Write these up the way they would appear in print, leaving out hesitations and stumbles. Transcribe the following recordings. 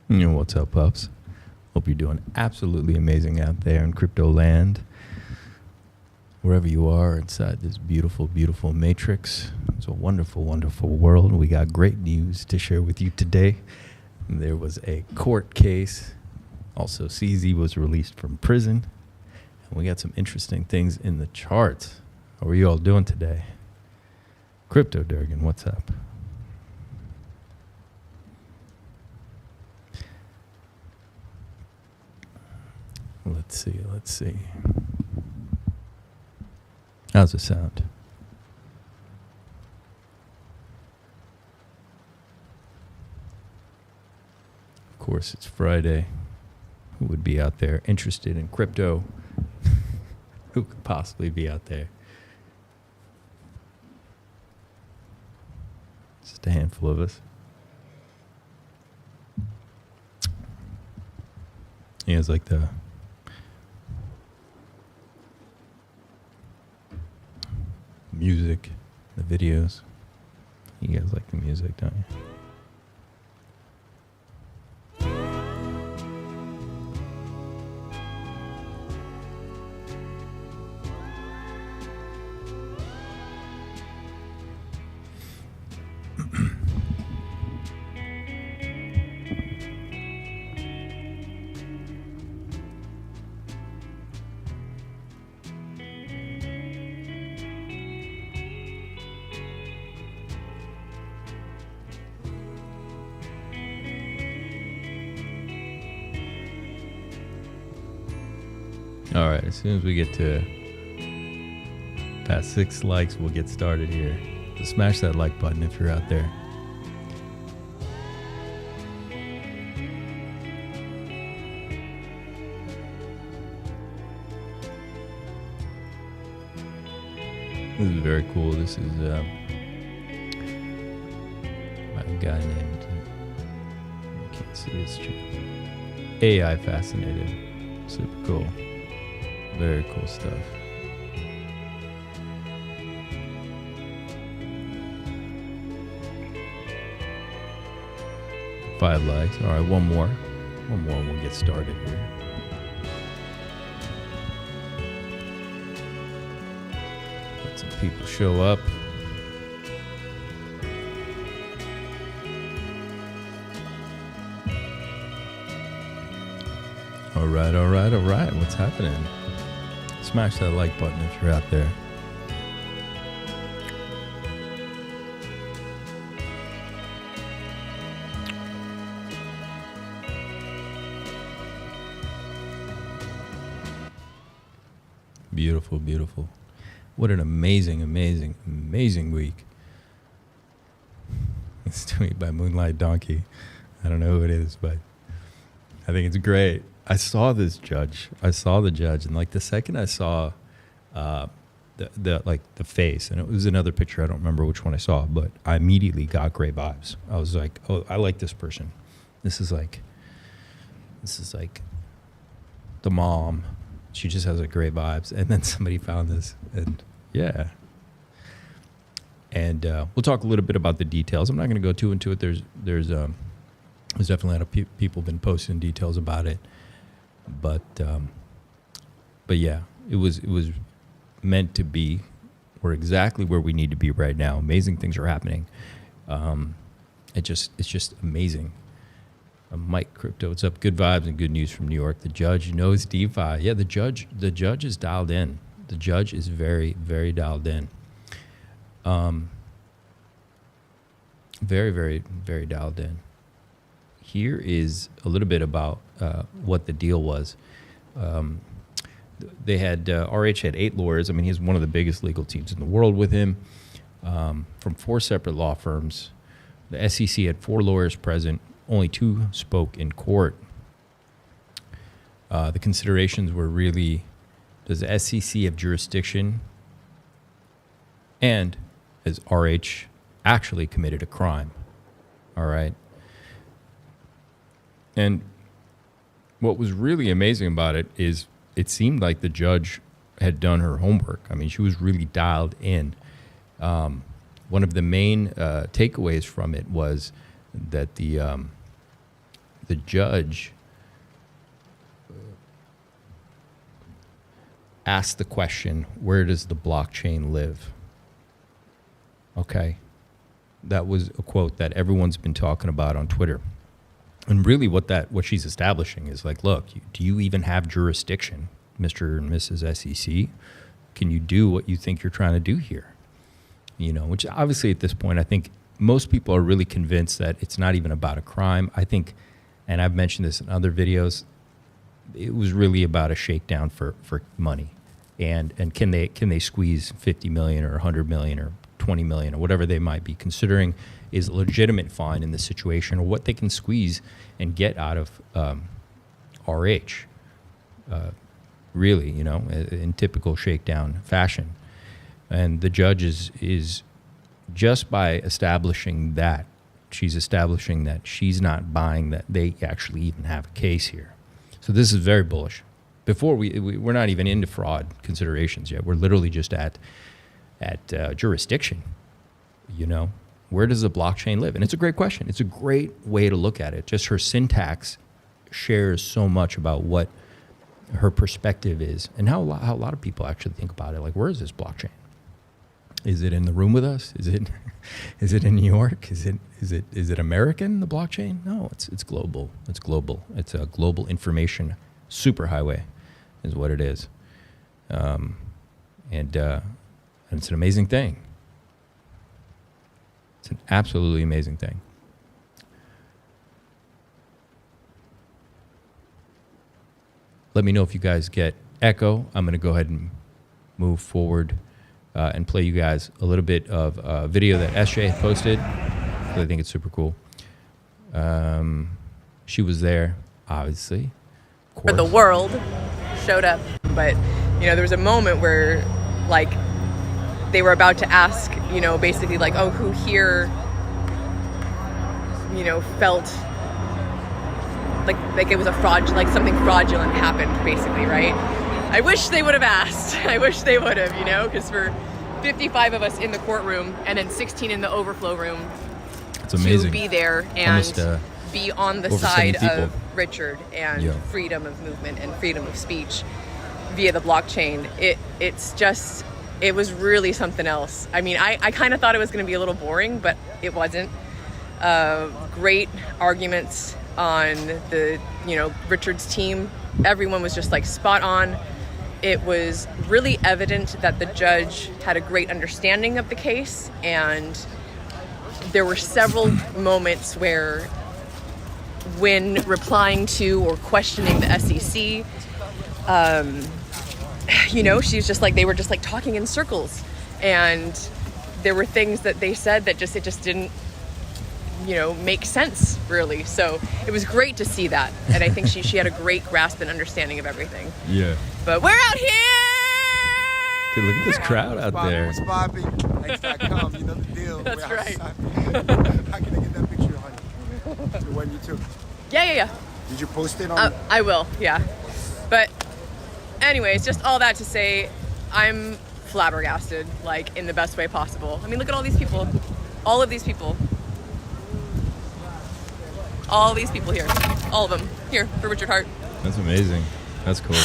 What's up, pups? Hope you're doing absolutely amazing out there in crypto land. Wherever you are inside this beautiful, beautiful matrix. It's a wonderful, wonderful world. We got great news to share with you today. There was a court case. Also, CZ was released from prison. And we got some interesting things in the charts. How are you all doing today? Crypto Durgan, what's up? Let's see. How's it sound? Of course, it's Friday. Who would be out there interested in crypto? Who could possibly be out there? Just a handful of us. You guys like the music, the videos? You guys like the music, don't you? All right, as soon as we get to past 6 likes, we'll get started here. So smash that like button if you're out there. This is very cool. This is a guy named, I can't see his channel. AI Fascinated. Super cool. Very cool stuff. Five likes. All right, one more and we'll get started here. Let some people show up. All right. What's happening? Smash that like button if you're out there. Beautiful, beautiful. What an amazing, amazing, amazing week. It's tweet by Moonlight Donkey. I don't know who it is, but I think it's great. I saw the judge, and like the second I saw the face, and it was another picture, I don't remember which one I saw, but I immediately got great vibes. I was like, oh, I like this person. This is like the mom. She just has great vibes. And then somebody found this, and yeah. And we'll talk a little bit about the details. I'm not going to go too into it. There's definitely a lot of people been posting details about it. But yeah, it was meant to be. We're exactly where we need to be right now. Amazing things are happening. It's just amazing. Mike Crypto, what's up? Good vibes and good news from New York. The judge knows DeFi. Yeah, the judge is dialed in. The judge is very, very dialed in. Very, very, very dialed in. Here is a little bit about what the deal was. They had RH had 8 lawyers. I mean, he's one of the biggest legal teams in the world with him, from 4 separate law firms. The SEC had 4 lawyers present. Only 2 spoke in court. The considerations were really, does the SEC have jurisdiction, and has RH actually committed a crime? All right. And what was really amazing about it is it seemed like the judge had done her homework. I mean, she was really dialed in. One of the main takeaways from it was that the judge asked the question, where does the blockchain live? Okay. That was a quote that everyone's been talking about on Twitter. And really what she's establishing is like, look, do you even have jurisdiction, Mr. and Mrs. SEC? Can you do what you think you're trying to do here? You know, which obviously at this point, I think most people are really convinced that it's not even about a crime. I think, and I've mentioned this in other videos, it was really about a shakedown for money. And can they squeeze 50 million or 100 million or 20 million or whatever they might be considering is a legitimate fine in this situation, or what they can squeeze and get out of RH, really, you know, in typical shakedown fashion. And the judge is just by establishing that, she's establishing that she's not buying that they actually even have a case here. So this is very bullish. Before we're not even into fraud considerations yet. We're literally just at jurisdiction. You know, where does the blockchain live? And it's a great question. It's a great way to look at it. Just her syntax shares so much about what her perspective is and how a lot of people actually think about it. Like, where is this blockchain? Is it in the room with us? Is it in New York? Is it American, the blockchain? No, it's global. It's global. It's a global information superhighway is what it is. And it's an amazing thing. It's an absolutely amazing thing. Let me know if you guys get echo. I'm going to go ahead and move forward and play you guys a little bit of a video that SJ posted. I think it's super cool. She was there, obviously. For the world showed up. But, you know, there was a moment where, like, they were about to ask, you know, basically like, oh, who here, you know, felt like it was a fraud, like something fraudulent happened, basically, right? I wish they would have asked. I wish they would have, you know, because for 55 of us in the courtroom and then 16 in the overflow room, it's amazing to be there and almost, be on the side of Richard and freedom of movement and freedom of speech via the blockchain. It was really something else. I mean, I kind of thought it was going to be a little boring, but it wasn't. Great arguments on the, you know, Richard's team. Everyone was just like spot on. It was really evident that the judge had a great understanding of the case, and there were several moments where, when replying to or questioning the SEC, you know, she's just like, they were just like talking in circles, and there were things that they said that it just didn't, you know, make sense really. So it was great to see that, and I think she had a great grasp and understanding of everything. Yeah. But we're out here. Dude, look at this crowd out there. What's popping? X.com, you know the deal. That's right. How can I get that picture, honey? The one you took. Yeah. Did you post it on? I will. Yeah. But anyways, just all that to say, I'm flabbergasted, like, in the best way possible. I mean, look at all these people. All of these people. All these people here. All of them. Here, for Richard Hart. That's amazing. That's cool.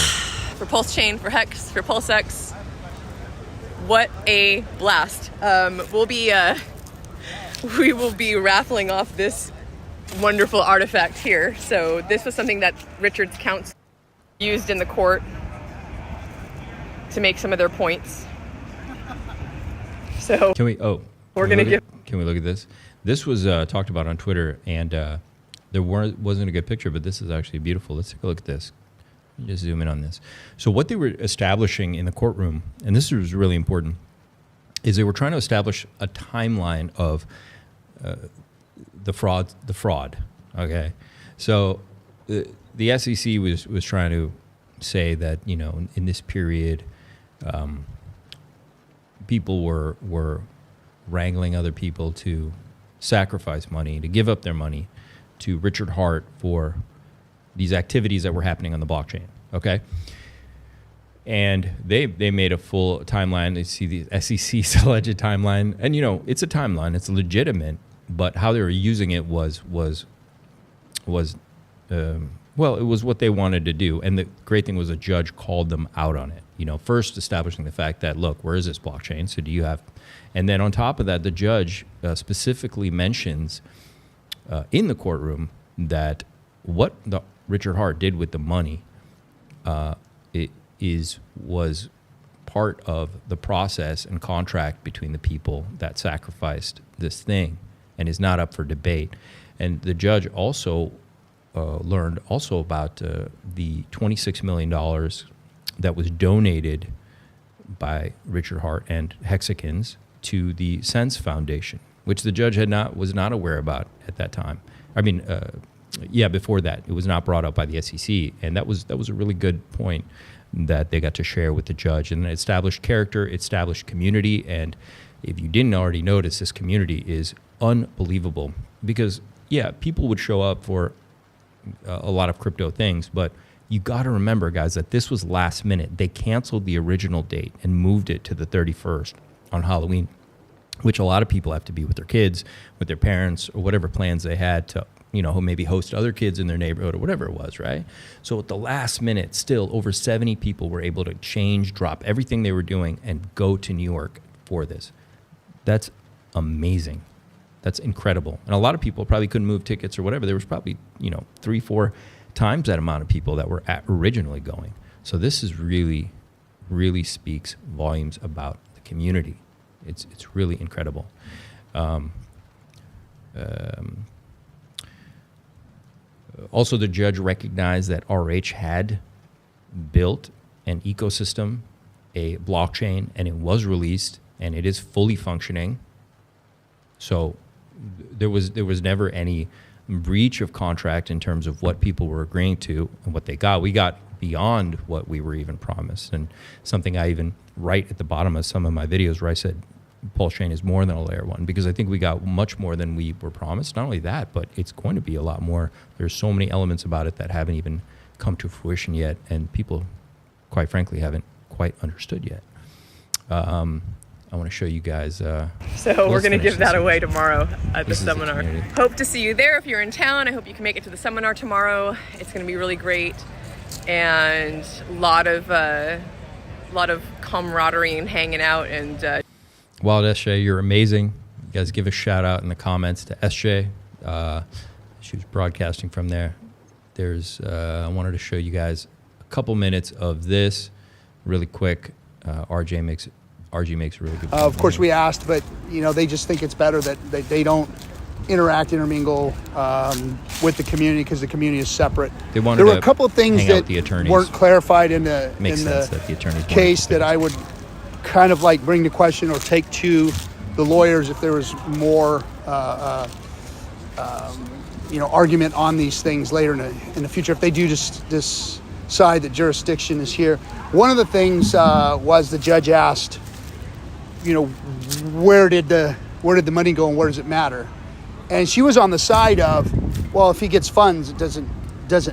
For Pulse Chain, for Hex, for PulseX. What a blast. We will be raffling off this wonderful artifact here. So this was something that Richard's counsel used in the court to make some of their points. So Can we look at this? This was talked about on Twitter, and there wasn't a good picture, but this is actually beautiful. Let's take a look at this. Let me just zoom in on this. So what they were establishing in the courtroom, and this was really important, is they were trying to establish a timeline of the fraud. Okay, so the SEC was trying to say that, you know, in this period, people were wrangling other people to sacrifice money, to give up their money to Richard Hart for these activities that were happening on the blockchain. Okay. And they made a full timeline. They see the SEC's alleged timeline, and, you know, it's a timeline, it's legitimate, but how they were using it was well, it was what they wanted to do. And the great thing was a judge called them out on it. First establishing the fact that, look, where is this blockchain? So do you have, and then on top of that, the judge specifically mentions in the courtroom that what Richard Hart did with the money was part of the process and contract between the people that sacrificed this thing and is not up for debate. And the judge also learned also about the $26 million that was donated by Richard Hart and Hexicans to the Sense Foundation, which the judge was not aware about at that time. I mean, before that, it was not brought up by the SEC, and that was a really good point that they got to share with the judge. And it established character, it established community, and if you didn't already notice, this community is unbelievable because, people would show up for a lot of crypto things, but you got to remember, guys, that this was last minute. They canceled the original date and moved it to the 31st on Halloween, which a lot of people have to be with their kids, with their parents, or whatever plans they had to, maybe host other kids in their neighborhood or whatever it was, right? So at the last minute, still over 70 people were able to drop everything they were doing and go to New York for this. That's amazing. That's incredible. And a lot of people probably couldn't move tickets or whatever. There was probably, 3-4 times that amount of people that were originally going. So this is really, really speaks volumes about the community. It's really incredible. Also, the judge recognized that RH had built an ecosystem, a blockchain, and it was released, and it is fully functioning. So there was never any breach of contract in terms of what people were agreeing to and what they got. We got beyond what we were even promised, and something I even write at the bottom of some of my videos where I said Pulse Chain is more than a layer one, because I think we got much more than we were promised. Not only that, but it's going to be a lot more. There's so many elements about it that haven't even come to fruition yet, and people, quite frankly, haven't quite understood yet. I want to show you guys. So we're going to give that away tomorrow at the seminar. Hope to see you there if you're in town. I hope you can make it to the seminar tomorrow. It's going to be really great, and a lot of camaraderie and hanging out. And Wild SJ, you're amazing. You guys give a shout out in the comments to SJ. She was broadcasting from there. I wanted to show you guys a couple minutes of this really quick. RG makes a really good point. Of course, we asked, but they just think it's better that they don't intermingle with the community because the community is separate. There were a couple of things that weren't clarified in the case that I would kind of like bring to question or take to the lawyers if there was more argument on these things later in the future, if they do just decide that jurisdiction is here. One of the things was the judge asked, where did the money go and where does it matter? And she was on the side of, well, if he gets funds, it doesn't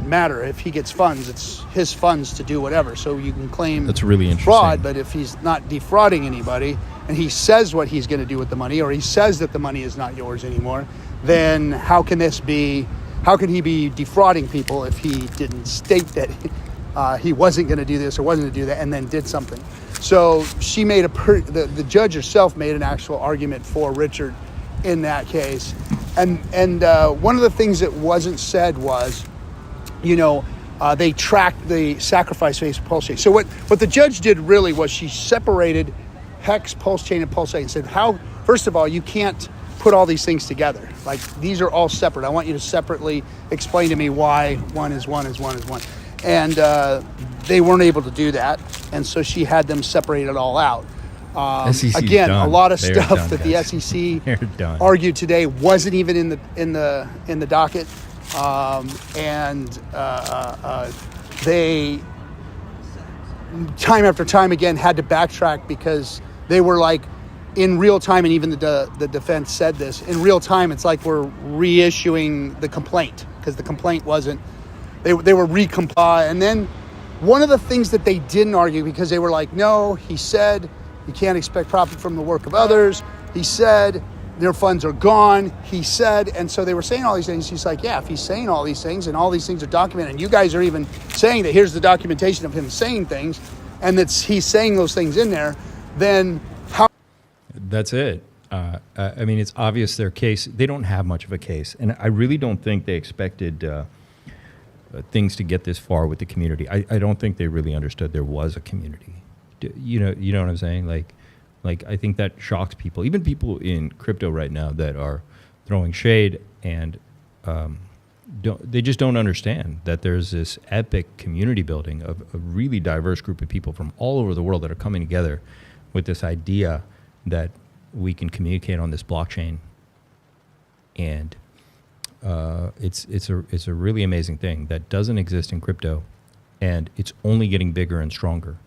matter. If he gets funds, it's his funds to do whatever. So you can claim that's really interesting. Fraud, but if he's not defrauding anybody and he says what he's going to do with the money, or he says that the money is not yours anymore, then how can he be defrauding people if he didn't state that he wasn't going to do this or wasn't going to do that and then did something? So she made the judge herself made an actual argument for Richard in that case. And one of the things that wasn't said was, they tracked the sacrifice phase of Pulse Chain. So what the judge did really was she separated Hex, Pulse Chain, and Pulse Chain and said, first of all, you can't put all these things together. Like, these are all separate. I want you to separately explain to me why one is one is one is one. And they weren't able to do that. And so she had them separate it all out. Again, done. A lot of They're stuff done, that guys. the SEC argued today wasn't even in the docket. They time after time again had to backtrack because they were like in real time, and even the defense said this, in real time it's like we're reissuing the complaint because the complaint wasn't, they were recomply. And then one of the things that they didn't argue, because they were like, no, he said you can't expect profit from the work of others. He said their funds are gone, he said. And so they were saying all these things. He's like, yeah, if he's saying all these things and all these things are documented, and you guys are even saying that here's the documentation of him saying things, and that's he's saying those things in there, then how? That's it. I mean, it's obvious their case, they don't have much of a case. And I really don't think they expected things to get this far with the community. I don't think they really understood there was a community. You know what I'm saying? Like I think that shocks people, even people in crypto right now that are throwing shade, and they just don't understand that there's this epic community building of a really diverse group of people from all over the world that are coming together with this idea that we can communicate on this blockchain, and it's a really amazing thing that doesn't exist in crypto, and it's only getting bigger and stronger.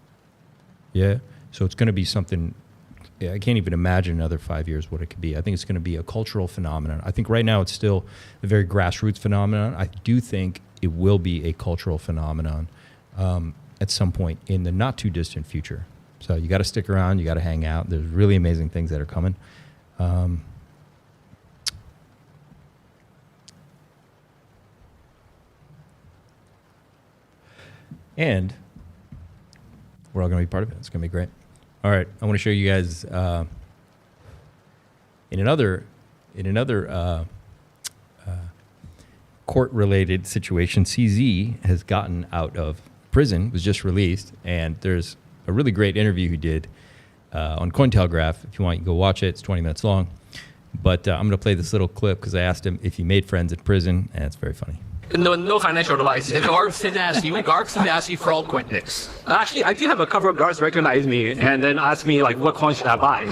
Yeah, so it's going to be something. I can't even imagine another 5 years what it could be. I think it's going to be a cultural phenomenon. I think right now it's still a very grassroots phenomenon. I do think it will be a cultural phenomenon at some point in the not too distant future. So you got to stick around. You got to hang out. There's really amazing things that are coming. And we're all going to be part of it. It's going to be great. All right, I want to show you guys in another court-related situation. CZ has gotten out of prison, was just released, and there's a really great interview he did on Cointelegraph. If you want, you can go watch it. It's 20 minutes long. But I'm going to play this little clip because I asked him if he made friends in prison, and it's very funny. No financial advice. Guards didn't ask you. Guards didn't ask you for altcoins. Actually, I do have a couple of guards recognize me and then ask me like, what coin should I buy?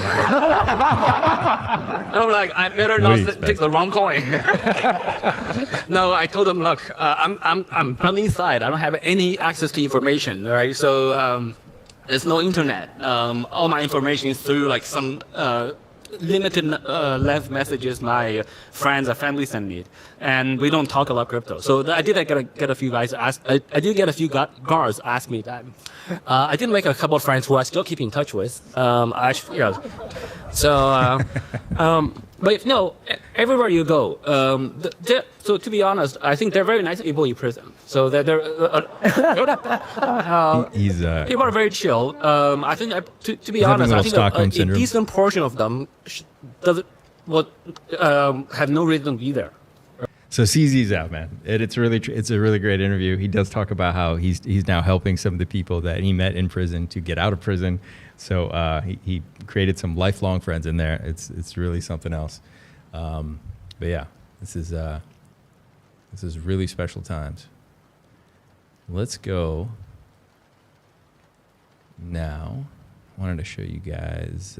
I'm like, I better not pick the wrong coin. No, I told them, look, I'm from the inside. I don't have any access to information, right? So there's no internet. All my information is through like some limited length messages my friends or family send me, and we don't talk about crypto. So I did get a few guys ask. I did get a few guards ask me that. I did make a couple of friends who I still keep in touch with. Actually, yeah. So, but if, no, everywhere you go. So to be honest, I think they're very nice people in prison. So they're people are very chill. I think to be honest, I think a decent portion of them have no reason to be there. So CZ's out, man. It's a really great interview. He does talk about how he's now helping some of the people that he met in prison to get out of prison. So he created some lifelong friends in there. It's really something else. But yeah, this is really special times. Let's go now. I wanted to show you guys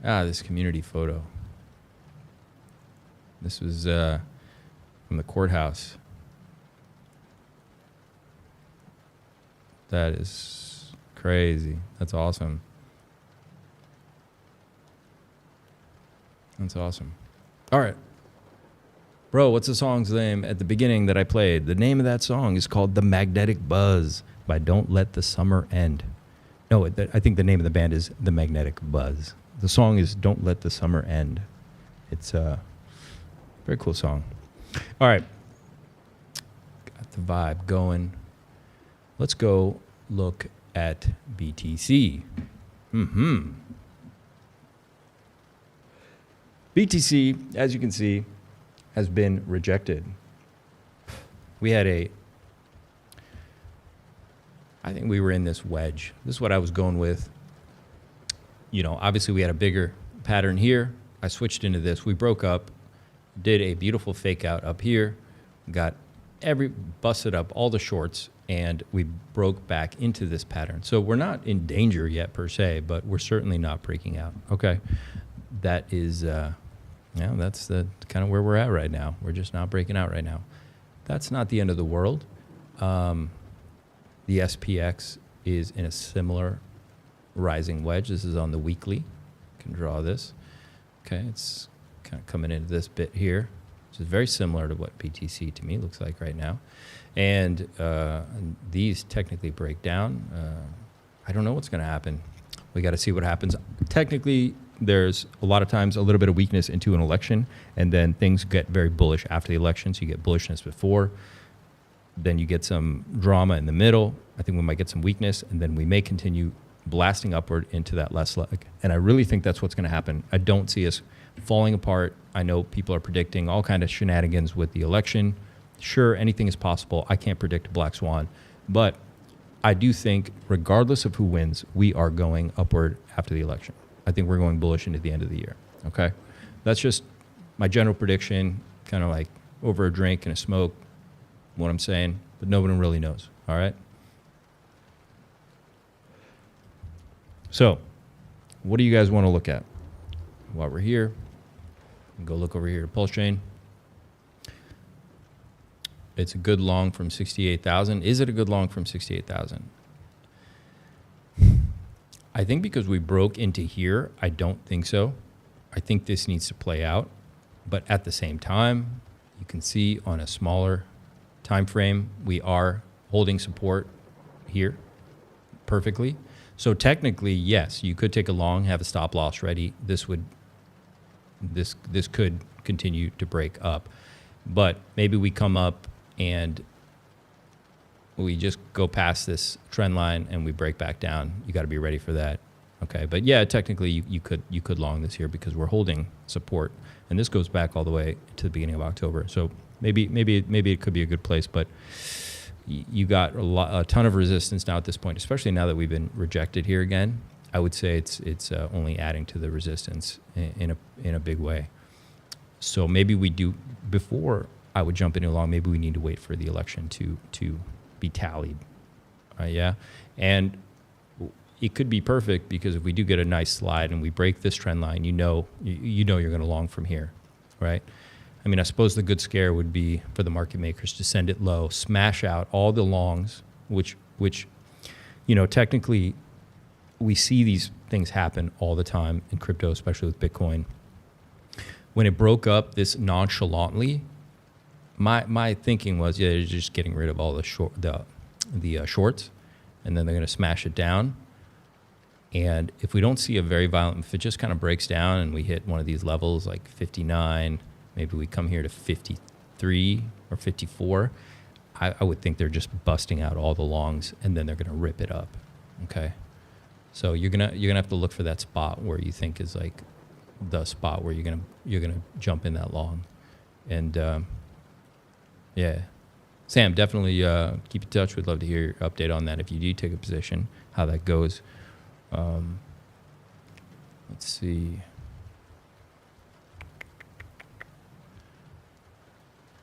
this community photo. This was from the courthouse. That is crazy. That's awesome. That's awesome. All right. Bro, what's the song's name at the beginning that I played? The name of that song is called The Magnetic Buzz by Don't Let the Summer End. No, I think the name of the band is The Magnetic Buzz. The song is Don't Let the Summer End. It's a very cool song. All right. Got the vibe going. Let's go look at BTC. BTC, as you can see, has been rejected. I think we were in this wedge. This is what I was going with. You know, obviously we had a bigger pattern here. I switched into this. We broke up, did a beautiful fake out up here, busted up all the shorts, and we broke back into this pattern. So we're not in danger yet per se, but we're certainly not breaking out. Okay, that is, that's the kind of where we're at right now. We're just not breaking out right now. That's not the end of the world. The SPX is in a similar rising wedge. This is on the weekly. You can draw this. Okay, it's kind of coming into this bit here, which is very similar to what BTC to me looks like right now. And these technically break down. I don't know what's going to happen. We got to see what happens. Technically, there's a lot of times a little bit of weakness into an election, and then things get very bullish after the election. So you get bullishness before, then you get some drama in the middle. I think we might get some weakness, and then we may continue blasting upward into that last leg. And I really think that's what's going to happen. I don't see us falling apart. I know people are predicting all kind of shenanigans with the election. Sure, anything is possible. I can't predict a black swan, but I do think regardless of who wins, we are going upward after the election. I think we're going bullish into the end of the year. Okay. That's just my general prediction, kind of like over a drink and a smoke, what I'm saying, but nobody really knows. All right. So what do you guys want to look at while we're here? Go look over here to pulse chain. It's a good long from 68,000. Is it a good long from 68,000? I think because we broke into here, I don't think so. I think this needs to play out. But at the same time, you can see on a smaller time frame, we are holding support here perfectly. So technically, yes, you could take a long, have a stop loss ready. This could continue to break up. But maybe we come up and we just go past this trend line and we break back down. You got to be ready for that. Okay, but yeah, technically you could long this here because we're holding support, and this goes back all the way to the beginning of October. So maybe it could be a good place, but you got a ton of resistance now at this point, especially now that we've been rejected here again. I would say it's only adding to the resistance in a big way. So maybe we do, before I would jump into long, maybe we need to wait for the election to be tallied. Yeah. And it could be perfect because if we do get a nice slide and we break this trend line, you know you're going to long from here, right? I mean, I suppose the good scare would be for the market makers to send it low, smash out all the longs, which technically we see these things happen all the time in crypto, especially with Bitcoin. When it broke up this nonchalantly, my thinking was, yeah, they're just getting rid of all the shorts, and then they're going to smash it down. And if we don't see a very violent, if it just kind of breaks down and we hit one of these levels like 59, maybe we come here to 53 or 54, I would think they're just busting out all the longs and then they're going to rip it up. Okay, so you're gonna have to look for that spot where you think is like the spot where you're gonna jump in that long, and yeah, Sam, definitely keep in touch. We'd love to hear your update on that if you do take a position, how that goes. Let's see.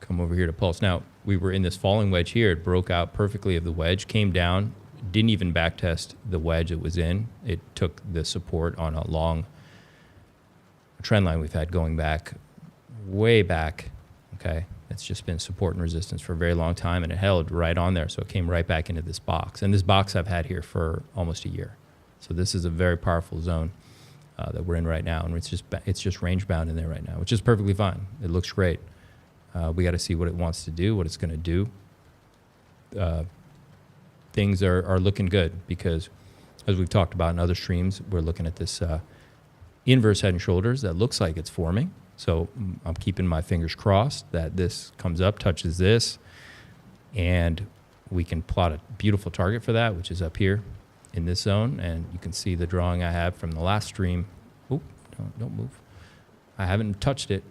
Come over here to Pulse. Now, we were in this falling wedge here. It broke out perfectly of the wedge, came down, didn't even backtest the wedge it was in. It took the support on a long trend line we've had going back, way back, okay? It's just been support and resistance for a very long time, and it held right on there, so it came right back into this box. And this box I've had here for almost a year. So this is a very powerful zone that we're in right now, and it's just range bound in there right now, which is perfectly fine. It looks great. We got to see what it wants to do, what it's going to do. Things are looking good because, as we've talked about in other streams, we're looking at this inverse head and shoulders that looks like it's forming. So I'm keeping my fingers crossed that this comes up, touches this, and we can plot a beautiful target for that, which is up here in this zone. And you can see the drawing I have from the last stream. Oop, don't move. I haven't touched it.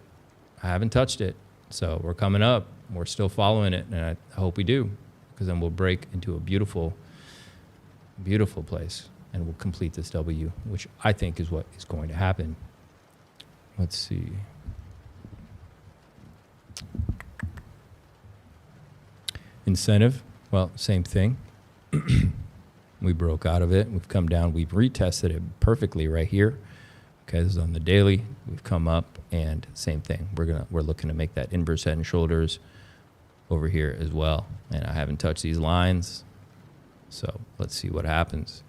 So we're coming up. We're still following it, and I hope we do, because then we'll break into a beautiful, beautiful place, and we'll complete this W, which I think is what is going to happen. Let's see. Incentive, well, same thing. We broke out of it. We've come down. We've retested it perfectly right here. Okay, this is on the daily. We've come up, and same thing. We're looking to make that inverse head and shoulders over here as well. And I haven't touched these lines, so let's see what happens.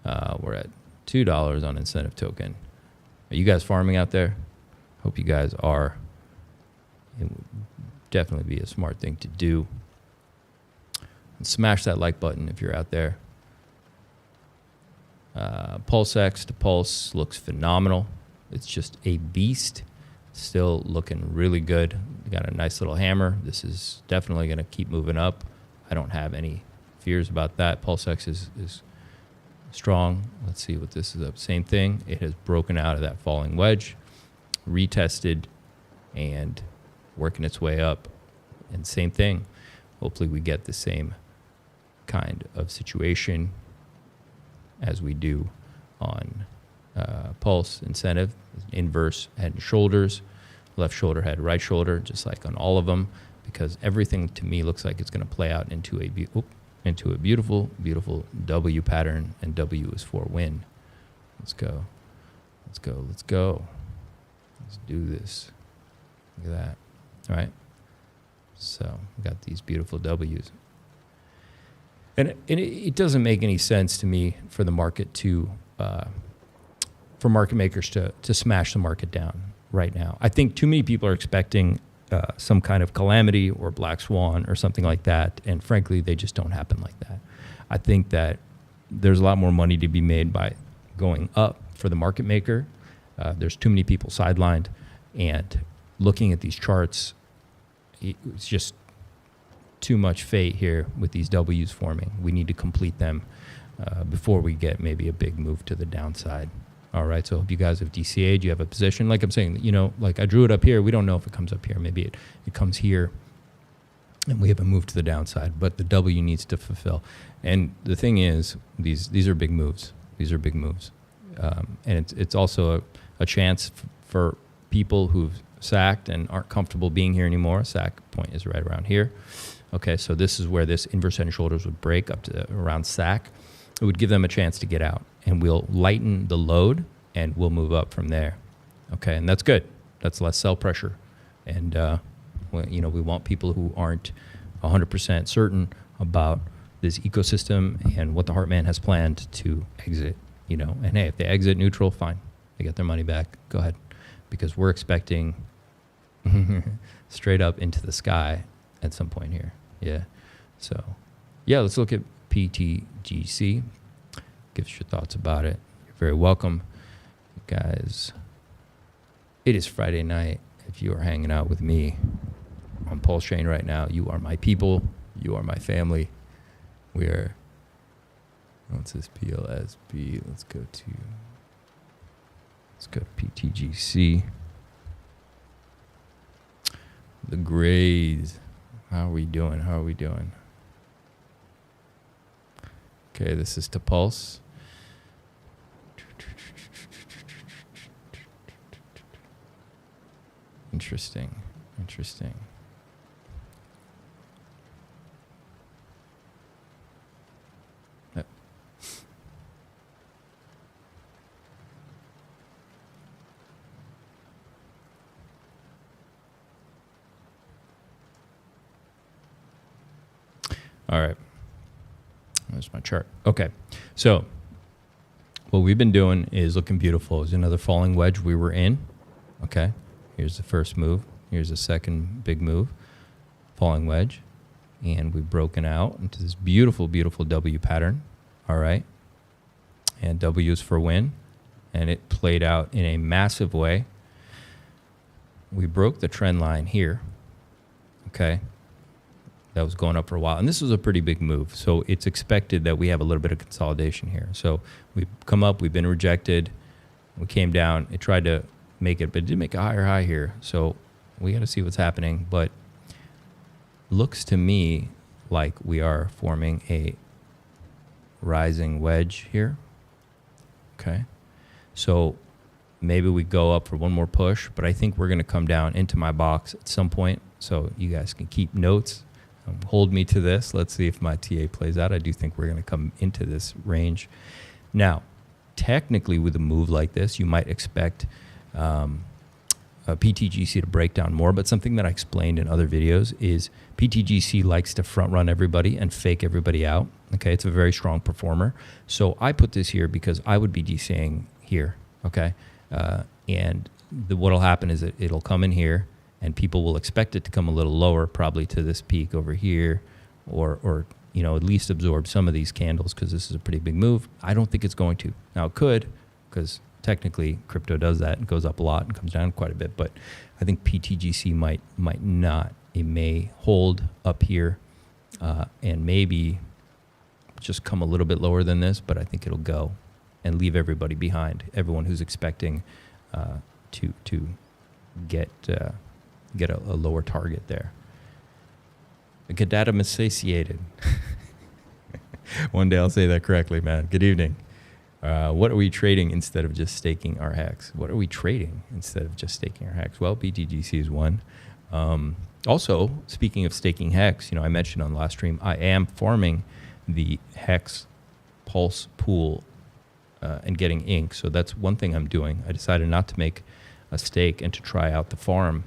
We're at $2 on incentive token. Are you guys farming out there? Hope you guys are. It would definitely be a smart thing to do. And smash that like button if you're out there. PulseX to Pulse looks phenomenal. It's just a beast. Still looking really good. Got a nice little hammer. This is definitely going to keep moving up. I don't have any fears about that. PulseX is strong. Let's see what this is up. Same thing. It has broken out of that falling wedge, retested, and working its way up. And same thing. Hopefully we get the same kind of situation as we do on Pulse Incentive. Inverse head and shoulders, left shoulder, head, right shoulder, just like on all of them, because everything to me looks like it's going to play out into a beautiful, beautiful W pattern, and W is for win. Let's go. Let's go. Let's go. Let's do this. Look at that. All right. So we got these beautiful W's. And it doesn't make any sense to me for the market to, for market makers to smash the market down right now. I think too many people are expecting some kind of calamity or black swan or something like that, and frankly, they just don't happen like that. I think that there's a lot more money to be made by going up for the market maker. There's too many people sidelined, and looking at these charts, it's just too much fate here with these W's forming. We need to complete them before we get maybe a big move to the downside. All right, so if you guys have DCA'd, you have a position. Like I'm saying, like I drew it up here. We don't know if it comes up here. Maybe it comes here, and we have a move to the downside. But the W needs to fulfill. And the thing is, these are big moves. These are big moves. And it's also a chance for people who've sacked and aren't comfortable being here anymore. Sack point is right around here. Okay, so this is where this inverse head and shoulders would break up to around sack. It would give them a chance to get out, and we'll lighten the load, and we'll move up from there. Okay, and that's good. That's less sell pressure, and we want people who aren't 100% certain about this ecosystem and what the Heartman has planned to exit. And hey, if they exit neutral, fine, they get their money back. Go ahead, because we're expecting straight up into the sky at some point here. Yeah, so yeah, let's look at PTGC. Give us your thoughts about it. You're very welcome. Guys, it is Friday night. If you are hanging out with me on Pulse Chain right now, you are my people. You are my family. We are, what's this, PLSB? Let's go to PTGC. The grades. How are we doing? Okay, this is to Pulse. Interesting. All right. There's my chart. Okay. So what we've been doing is looking beautiful. There's another falling wedge we were in. Okay. Here's the first move. Here's the second big move. Falling wedge. And we've broken out into this beautiful, beautiful W pattern. All right. And W is for win. And it played out in a massive way. We broke the trend line here. Okay. That was going up for a while. And this was a pretty big move. So it's expected that we have a little bit of consolidation here. So we've come up, we've been rejected. We came down. It tried to make it, but it did make a higher high here. So we got to see what's happening. But looks to me like we are forming a rising wedge here. Okay. So maybe we go up for one more push, but I think we're going to come down into my box at some point. So you guys can keep notes. Hold me to this. Let's see if my TA plays out. I do think we're going to come into this range. Now, technically with a move like this, you might expect a PTGC to break down more, but something that I explained in other videos is PTGC likes to front run everybody and fake everybody out. Okay, it's a very strong performer. So I put this here because I would be DCing here. Okay, and what'll happen is it'll come in here, and people will expect it to come a little lower, probably to this peak over here, or at least absorb some of these candles because this is a pretty big move. I don't think it's going to. Now it could, because technically crypto does that and goes up a lot and comes down quite a bit, but I think PTGC might not. It may hold up here and maybe just come a little bit lower than this, but I think it'll go and leave everybody behind. Everyone who's expecting to get a lower target there. Get data satiated. One day I'll say that correctly, man. Good evening. What are we trading instead of just staking our hex? What are we trading instead of just staking our hex? Well, BTGC is one. Also, speaking of staking hex, I mentioned on the last stream, I am farming the hex pulse pool and getting ink. So that's one thing I'm doing. I decided not to make a stake and to try out the farm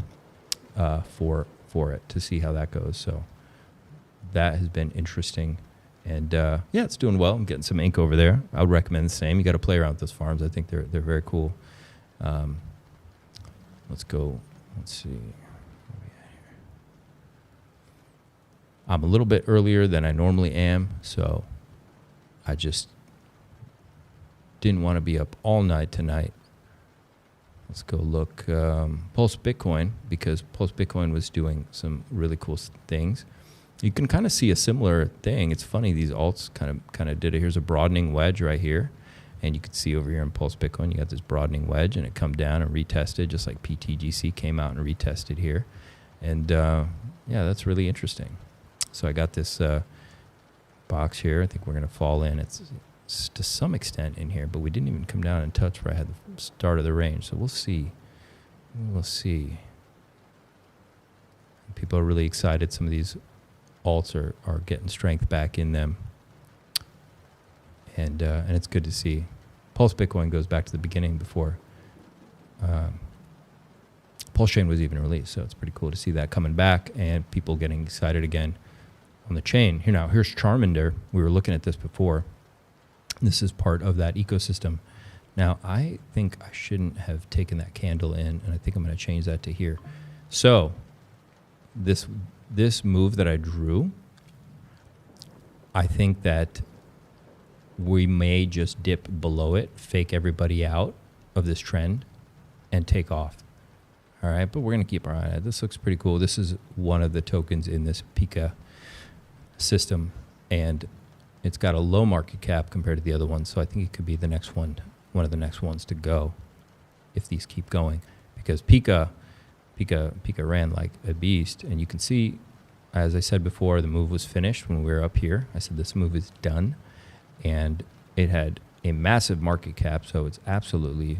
for it to see how that goes. So that has been interesting. And yeah, it's doing well. I'm getting some ink over there. I would recommend the same. You got to play around with those farms. I think they're very cool. Let's go. Let's see. I'm a little bit earlier than I normally am, so I just didn't want to be up all night tonight. Let's go look Pulse Bitcoin, because Pulse Bitcoin was doing some really cool things. You can kind of see a similar thing. It's funny, these alts kind of did it. Here's a broadening wedge right here, and you can see over here in Pulse Bitcoin, you got this broadening wedge, and it come down and retested, just like PTGC came out and retested here. And yeah, that's really interesting. So I got this box here. I think we're going to fall in. It's to some extent in here, but we didn't even come down and touch where I had the start of the range. So we'll see. We'll see. People are really excited. Some of these alts are getting strength back in them. And it's good to see. Pulse Bitcoin goes back to the beginning before Pulse Chain was even released. So it's pretty cool to see that coming back and people getting excited again on the chain. Here's Charmander. We were looking at this before. This is part of that ecosystem. Now, I think I shouldn't have taken that candle in, and I think I'm going to change that to here. So this move that I drew, I think that we may just dip below it, fake everybody out of this trend, and take off. All right, but we're going to keep our eye on it. This looks pretty cool. This is one of the tokens in this Pika system, and it's got a low market cap compared to the other ones, so I think it could be the next one of the next ones to go if these keep going, because Pika ran like a beast. And you can see, as I said before, the move was finished when we were up here. I said this move is done, and it had a massive market cap, so it's absolutely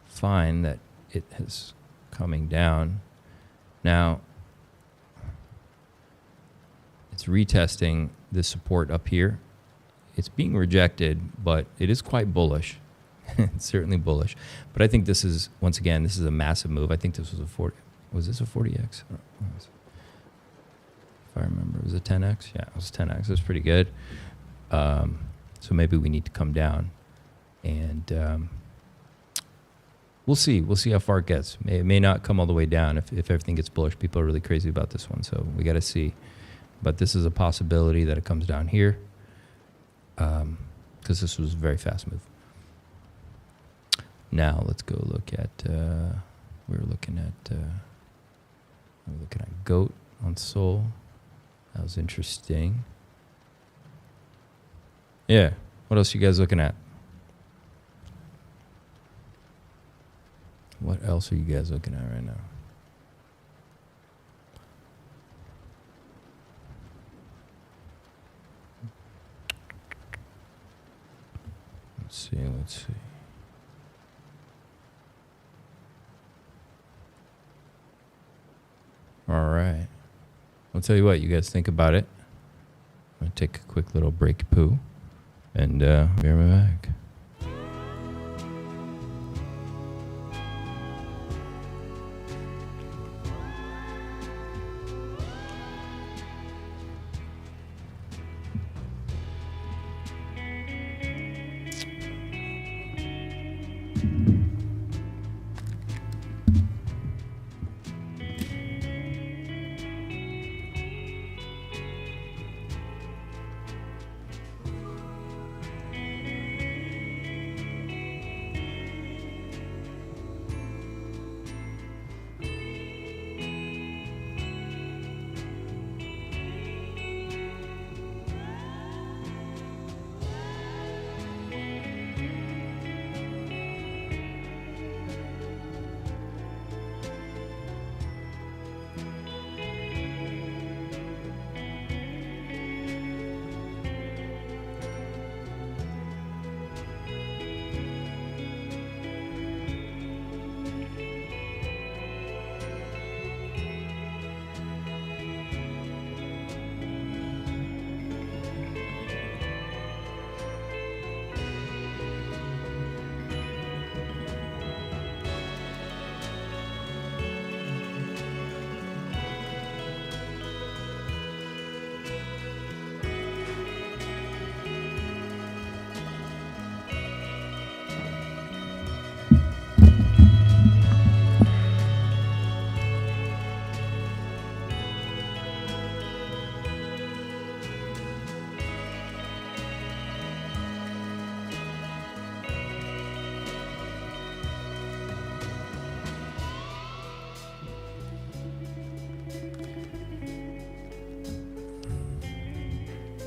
fine that it is coming down. Now it's retesting this support up here. It's being rejected, but it is quite bullish. It's certainly bullish. But I think this is, once again, this is a massive move. I think this was a 40. Was this a 40x? If I remember, it was a 10x. Yeah, it was 10x. It was pretty good. So maybe we need to come down, and we'll see. We'll see how far it gets. It may not come all the way down if everything gets bullish. People are really crazy about this one, so we got to see. But this is a possibility that it comes down here, because this was a very fast move. Now let's go look at. We're looking at goat on Sol. That was interesting. Yeah. What else are you guys looking at? What else are you guys looking at right now? Let's see. All right. I'll tell you what, you guys think about it. I'm going to take a quick little break poo, and be right back.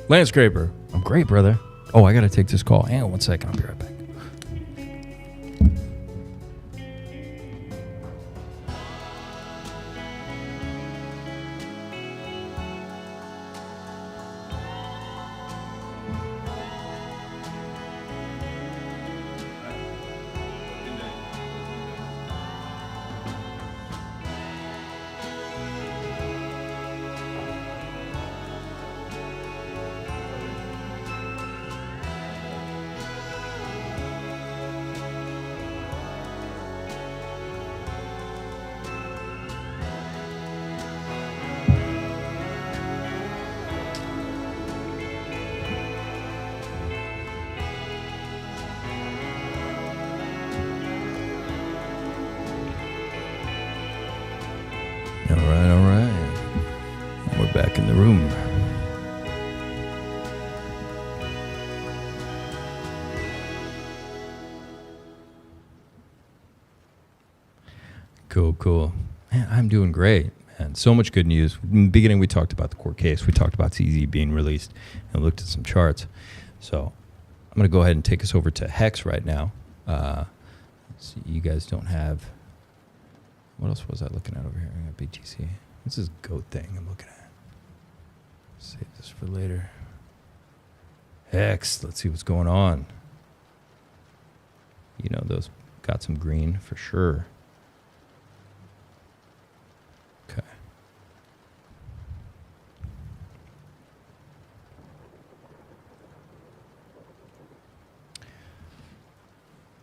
Landscraper. I'm great, brother. Oh, I got to take this call. Hang on one second. I'll be right back. All right. We're back in the room. Cool. Man, I'm doing great, man. So much good news. In the beginning, we talked about the court case. We talked about CZ being released and looked at some charts. So I'm going to go ahead and take us over to Hex right now. So you guys don't have... What else was I looking at over here? I got BTC. What's this goat thing I'm looking at? Save this for later. Hex. Let's see what's going on. You know, those got some green for sure. Okay.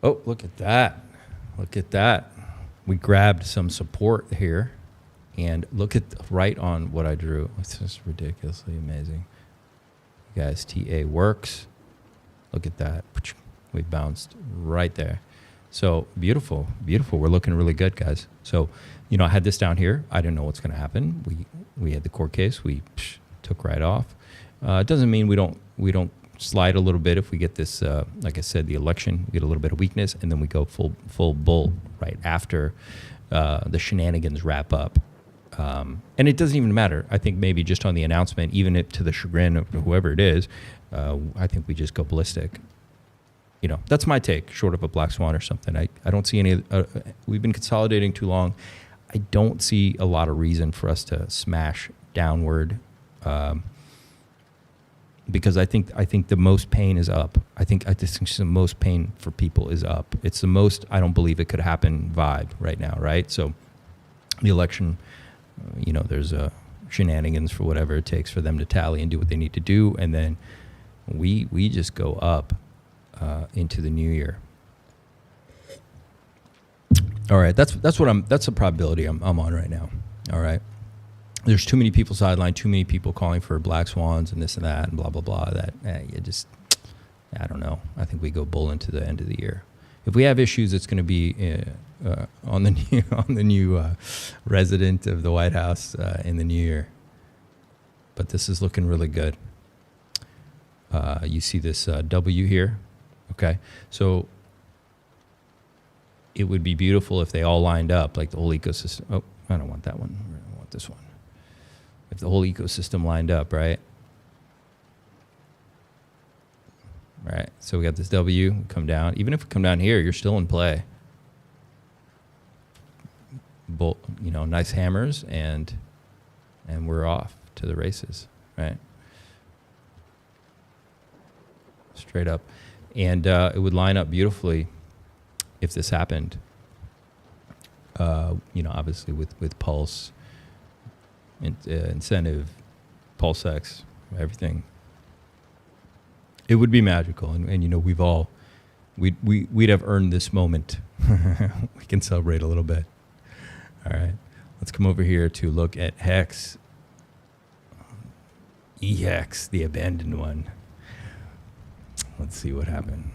Oh, look at that. Look at that. We grabbed some support here, and look at right on what I drew. It's just ridiculously amazing. You guys, TA works. Look at that. We bounced right there. So beautiful. We're looking really good, guys. So, you know, I had this down here. I didn't know what's going to happen. We had the court case. We took right off. It doesn't mean we don't slide a little bit if we get this, like I said, the election, we get a little bit of weakness, and then we go full bull right after the shenanigans wrap up. And it doesn't even matter. I think maybe just on the announcement, even if to the chagrin of whoever it is, I think we just go ballistic. You know, that's my take, short of a black swan or something. I don't see any, we've been consolidating too long. I don't see a lot of reason for us to smash downward. Because I think the most pain is up. I think the most pain for people is up. It's the most I don't believe it could happen vibe right now, right? So the election, you know, there's shenanigans for whatever it takes for them to tally and do what they need to do, and then we just go up into the new year. All right, that's the probability I'm on right now. All right. There's too many people sidelined, too many people calling for black swans and this and that and blah, blah, blah. I don't know. I think we go bull into the end of the year. If we have issues, it's going to be on the new resident of the White House in the new year. But this is looking really good. You see this W here? Okay. So it would be beautiful if they all lined up, like the whole ecosystem. Oh, I don't want that one. I want this one. If the whole ecosystem lined up, right? Right. So we got this W, we come down. Even if we come down here, you're still in play. You know, nice hammers, and we're off to the races, right? Straight up. And it would line up beautifully if this happened. You know, obviously with Pulse, incentive, Pulse X, everything. It would be magical, and you know, we'd have earned this moment. We can celebrate a little bit. All right, let's come over here to look at Hex. EX, the abandoned one. Let's see what happened.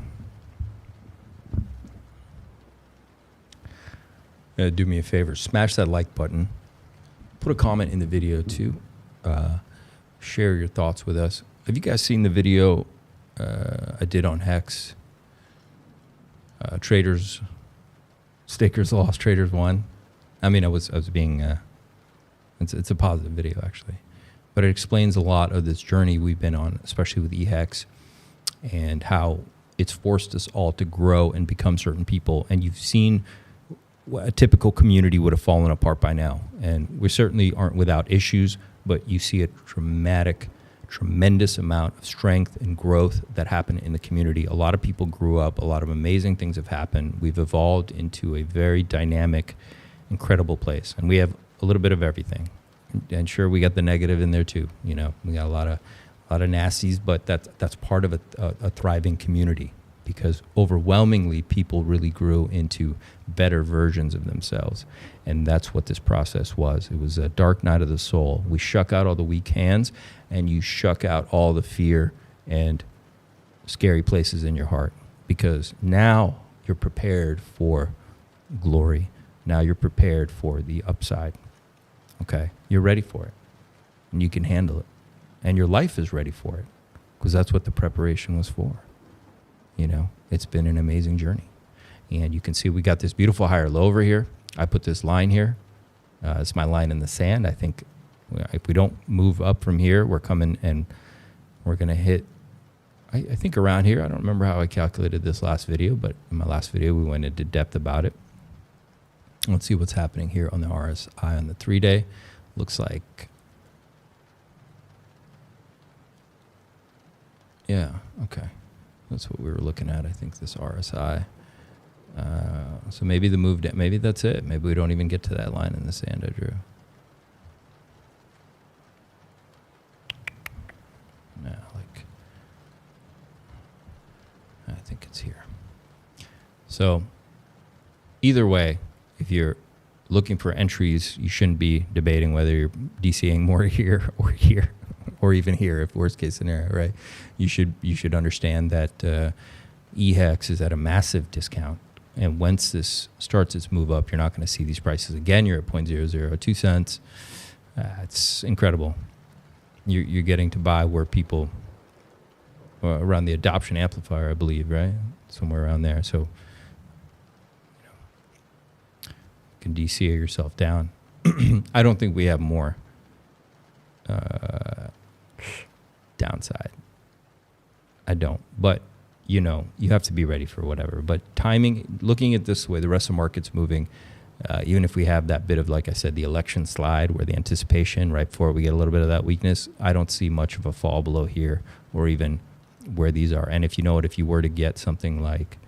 Do me a favor, smash that like button. Put a comment in the video too. Share your thoughts with us. Have you guys seen the video I did on Hex? Traders, stakers lost, traders won. I mean, I was being. It's a positive video actually, But it explains a lot of this journey we've been on, especially with EHEX, and how it's forced us all to grow and become certain people. And you've seen a typical community would have fallen apart by now. And we certainly aren't without issues, but you see a tremendous amount of strength and growth that happened in the community. A lot of people grew up. A lot of amazing things have happened. We've evolved into a very dynamic, incredible place. And we have a little bit of everything. And sure, we got the negative in there too. You know, we got a lot of nasties, but that's part of a thriving community, because overwhelmingly people really grew into better versions of themselves. And that's what this process was. It was a dark night of the soul. We shuck out all the weak hands, and you shuck out all the fear and scary places in your heart, because now you're prepared for glory. Now you're prepared for the upside. Okay? You're ready for it, and you can handle it. And your life is ready for it, because that's what the preparation was for. You know, it's been an amazing journey. And you can see we got this beautiful higher low over here. I put this line here. It's my line in the sand. I think if we don't move up from here, we're coming and we're going to hit, I think around here. I don't remember how I calculated this last video, but in my last video, we went into depth about it. Let's see what's happening here on the RSI on the 3-day. Looks like, yeah, okay. That's what we were looking at, I think, this RSI. So maybe the move, maybe that's it. Maybe we don't even get to that line in the sand I drew. No, like, I think it's here. So either way, if you're looking for entries, you shouldn't be debating whether you're DCAing more here, or even here, if worst case scenario, right? You should understand that EHEX is at a massive discount. And once this starts its move up, you're not going to see these prices again. You're at 0.002 cents. It's incredible. You're getting to buy where people, around the adoption amplifier, I believe, right? Somewhere around there. So you can DCA yourself down. I don't think we have more downside. I don't. But you know, you have to be ready for whatever. But timing, looking at this way, the rest of the market's moving. Even if we have that bit of, like I said, the election slide, where the anticipation right before we get a little bit of that weakness, I don't see much of a fall below here, or even where these are. And if you know what, if you were to get something like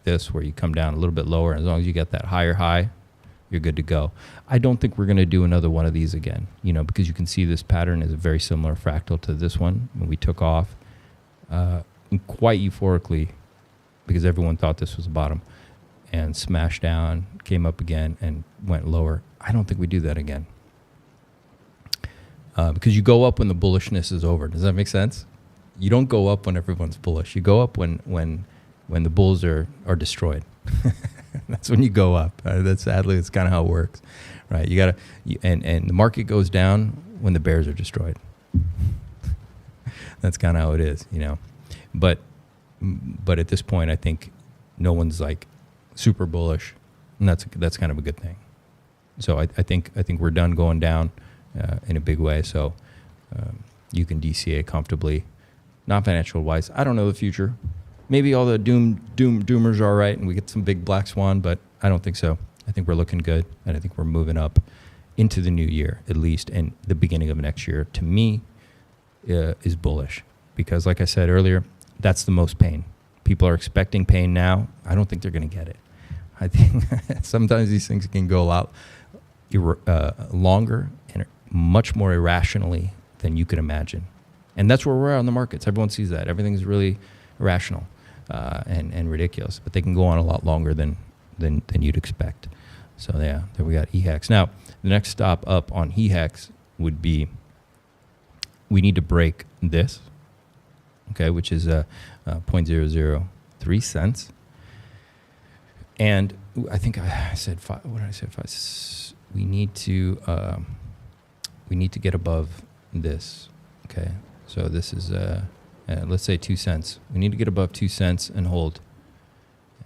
this, where you come down a little bit lower, as long as you get that higher high, you're good to go. I don't think we're going to do another one of these again, you know, because you can see this pattern is a very similar fractal to this one when we took off quite euphorically, because everyone thought this was the bottom, and smashed down, came up again, and went lower. I don't think we do that again, because you go up when the bullishness is over. Does that make sense? You don't go up when everyone's bullish. You go up when the bulls are destroyed. That's when you go up. That's kind of how it works, right? You gotta, and the market goes down when the bears are destroyed. That's kind of how it is, you know. But at this point, I think no one's like super bullish, and that's kind of a good thing. So I think we're done going down in a big way. So you can DCA comfortably, not financial wise. I don't know the future. Maybe all the doomers are right, and we get some big black swan, but I don't think so. I think we're looking good, and I think we're moving up into the new year, at least, and the beginning of next year, to me, is bullish. Because like I said earlier, that's the most pain. People are expecting pain now. I don't think they're going to get it. I think sometimes these things can go a lot longer and much more irrationally than you could imagine. And that's where we're at on the markets. Everyone sees that. Everything's really irrational and ridiculous, but they can go on a lot longer than you'd expect. So yeah, there we got EHEX. Now, the next stop up on EHEX would be, we need to break this, okay, which is 0.003 cents. And I think I said five. What did I say? We need to get above this. Okay, so this is let's say 2 cents. We need to get above 2 cents and hold.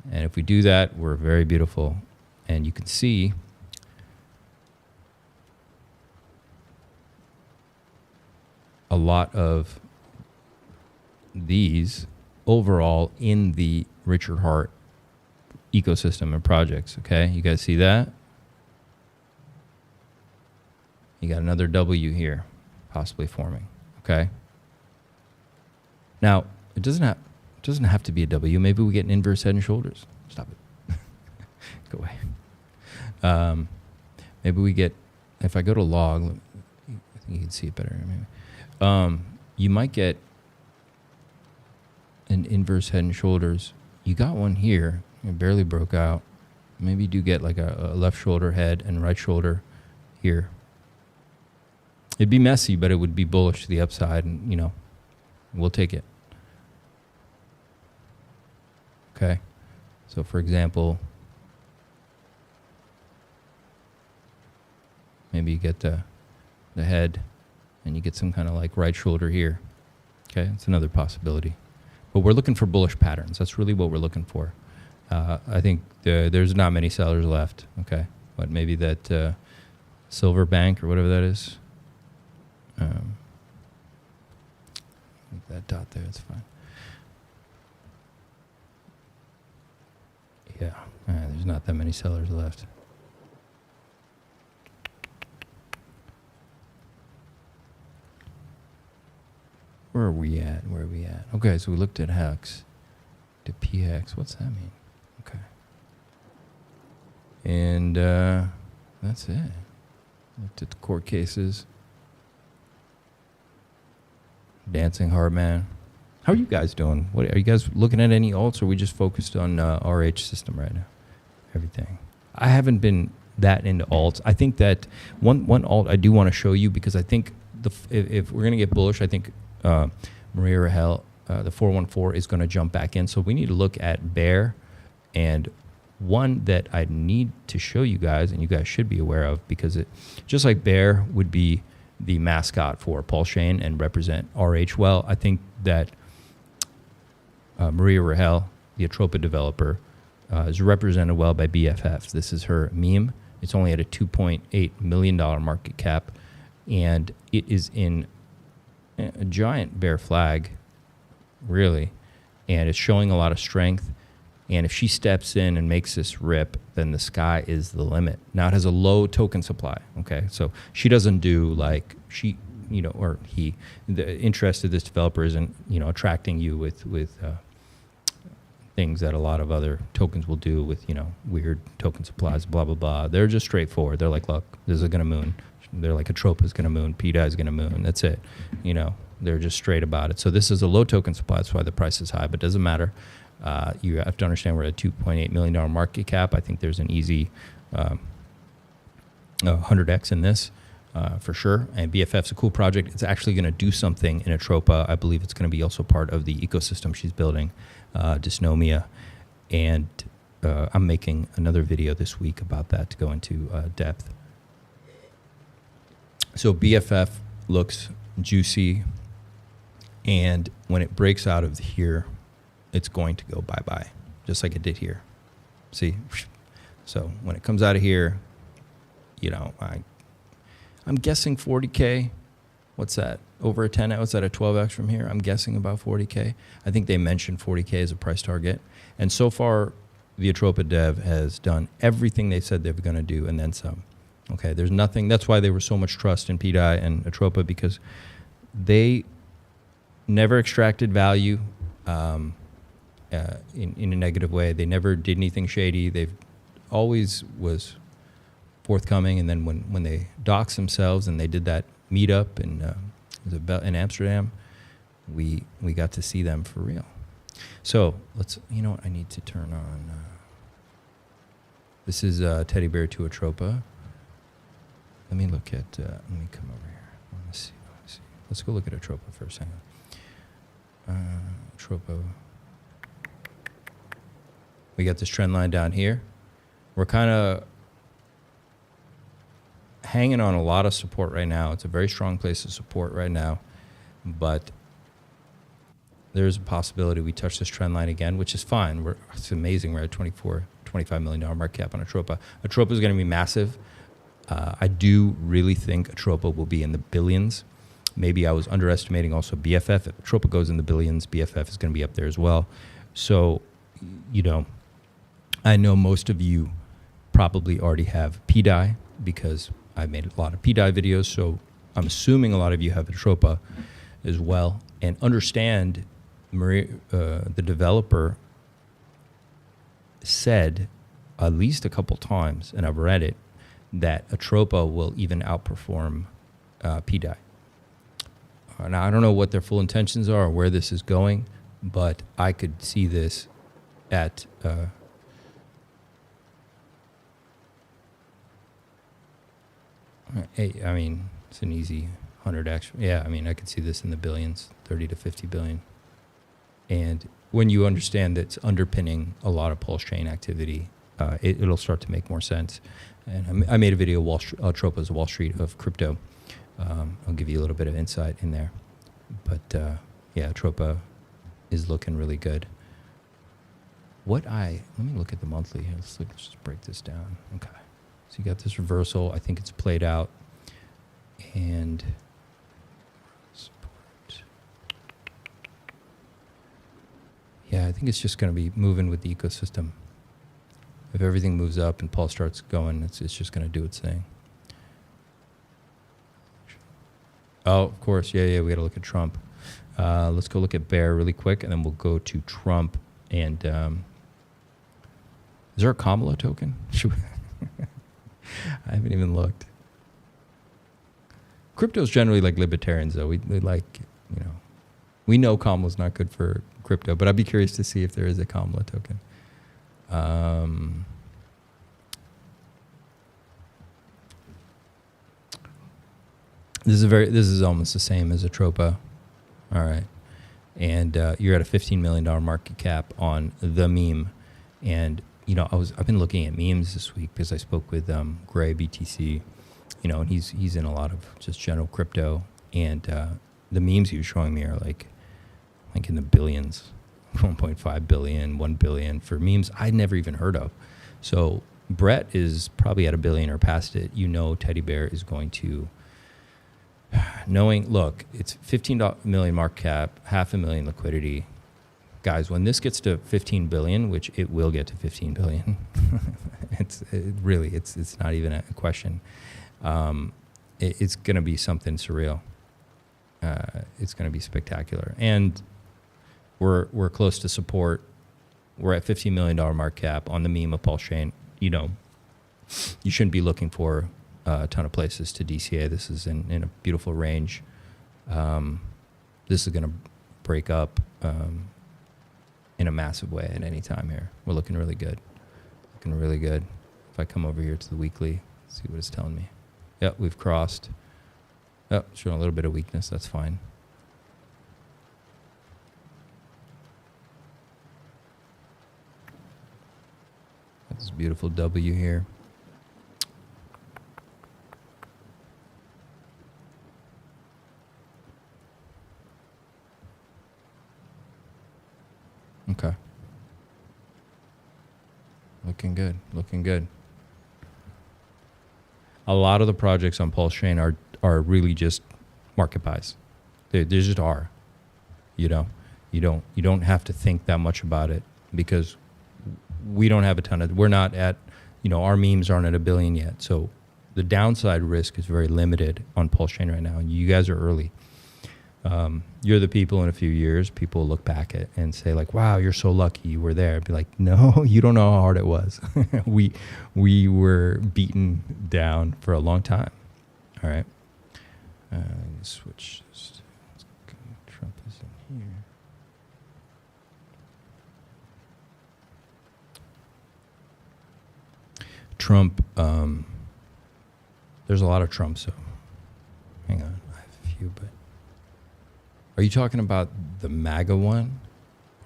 And if we do that, we're very beautiful. And you can see lot of these overall in the Richard Hart ecosystem and projects. Okay, you guys see that? You got another W here, possibly forming. Okay. Now it doesn't have to be a W. Maybe we get an inverse head and shoulders. Stop it. Go away. Maybe we get. If I go to log, I think you can see it better. Maybe. You might get an inverse head and shoulders. You got one here. It barely broke out. Maybe you do get like a left shoulder head and right shoulder here. It'd be messy, but it would be bullish to the upside, and we'll take it. Okay. So for example, maybe you get the head and you get some kind of like right shoulder here. Okay, it's another possibility. But we're looking for bullish patterns. That's really what we're looking for. I think there's not many sellers left. Okay, but maybe that Silver Bank or whatever that is. That dot there, it's fine. Yeah, there's not that many sellers left. Where are we at? Okay, so we looked at hex to px. What's that mean? Okay. And that's it. Looked at the court cases. Dancing hard, man. How are you guys doing? What are you guys looking at? Any alts, or are we just focused on RH system right now? Everything. I haven't been that into alts. I think that one alt I do want to show you, because I think if we're gonna get bullish, I think Maria Rahel, the 414 is going to jump back in. So we need to look at Bear, and one that I need to show you guys, and you guys should be aware of, because it just like Bear would be the mascot for Paul Shane and represent RH well, I think that Maria Rahel, the Atropa developer, is represented well by BFFs. This is her meme. It's only at a $2.8 million market cap, and it is in a giant bear flag, really, and it's showing a lot of strength. And if she steps in and makes this rip, then the sky is the limit. Now it has a low token supply. Okay, so she doesn't do like or he. The interest of this developer isn't attracting you with things that a lot of other tokens will do with weird token supplies, blah blah blah. They're just straightforward. They're like, look, this is gonna moon. They're like, Atropa's going to moon, PDI is going to moon. That's it. They're just straight about it. So this is a low token supply. That's why the price is high, but it doesn't matter. You have to understand we're at a $2.8 million market cap. I think there's an easy 100x in this for sure. And BFF's a cool project. It's actually going to do something in Atropa. I believe it's going to be also part of the ecosystem she's building, Dysnomia. And I'm making another video this week about that to go into depth. So BFF looks juicy, and when it breaks out of here, it's going to go bye-bye, just like it did here. See? So when it comes out of here, I'm guessing 40K. What's that? Over a 10x? What's that, a 12x from here? I'm guessing about 40K. I think they mentioned 40K as a price target. And so far, the Atropa dev has done everything they said they were going to do and then some. Okay, there's nothing. That's why there was so much trust in PDI and Atropa, because they never extracted value in a negative way. They never did anything shady. They've always was forthcoming. And then when they doxed themselves and they did that meetup in Amsterdam, we got to see them for real. So let's. What I need to turn on. This is Teddy Bear to Atropa. Let me look at, let me come over here. Let's see. Let's go look at Atropa for a second. Atropa. We got this trend line down here. We're kind of hanging on a lot of support right now. It's a very strong place of support right now. But there's a possibility we touch this trend line again, which is fine. It's amazing. We're at $25 million market cap on Atropa. Atropa is going to be massive. I do really think Atropa will be in the billions, maybe I was underestimating also BFF. If Tropa goes in the billions, BFF is going to be up there as well. So, I know most of you probably already have PDI because I made a lot of PDI videos. So I'm assuming a lot of you have a Tropa as well, and understand the developer said at least a couple times, and I've read it, that a Tropa will even outperform PDI. Now, I don't know what their full intentions are or where this is going, but I could see this at I mean, it's an easy 100x. Yeah, I mean, I could see this in the billions, 30 to 50 billion. And when you understand that it's underpinning a lot of pulse chain activity, it'll start to make more sense. And I made a video, Tropa's Wall Street of crypto. I'll give you a little bit of insight in there. But yeah, Tropa is looking really good. Let me look at the monthly here. Let's just break this down. Okay. So you got this reversal. I think it's played out. And support. Yeah, I think it's just going to be moving with the ecosystem. If everything moves up and Paul starts going, it's just going to do its thing. Oh, of course. Yeah, we got to look at Trump. Let's go look at Bear really quick, and then we'll go to Trump. And is there a Kamala token? I haven't even looked. Crypto's generally like libertarians, though. We like, we know Kamala's not good for crypto, but I'd be curious to see if there is a Kamala token. This is almost the same as a Tropa. All right. And you're at a $15 million market cap on the meme. And, I've been looking at memes this week because I spoke with Gray BTC, and he's in a lot of just general crypto. And the memes he was showing me are like in the billions, 1.5 billion, 1 billion for memes I'd never even heard of. So Brett is probably at $1 billion or past it. Teddy Bear is going to, look, it's 15 million market cap, $500,000 liquidity. Guys, when this gets to 15 billion, which it will get to 15 billion, it's not even a question. It's going to be something surreal. It's going to be spectacular. And we're close to support. We're at $15 million market cap on the meme of Pulse Chain. You shouldn't be looking for a ton of places to DCA. This is in a beautiful range. This is going to break up in a massive way at any time here. We're looking really good. If I come over here to the weekly, see what it's telling me. Yep, we've crossed. Yep, showing a little bit of weakness. That's fine. Got this beautiful W here. Okay. Looking good. A lot of the projects on Pulse Chain are really just market buys. They just are. You don't have to think that much about it because we don't have a ton of. We're not at. Our memes aren't at $1 billion yet. So the downside risk is very limited on Pulse Chain right now, and you guys are early. You're the people in a few years, people will look back at and say like, wow, you're so lucky you were there. I'd be like, no, you don't know how hard it was. we were beaten down for a long time. All right. Switch this. Trump is in here. Trump, there's a lot of Trump, so hang on. I have a few, but. Are you talking about the MAGA one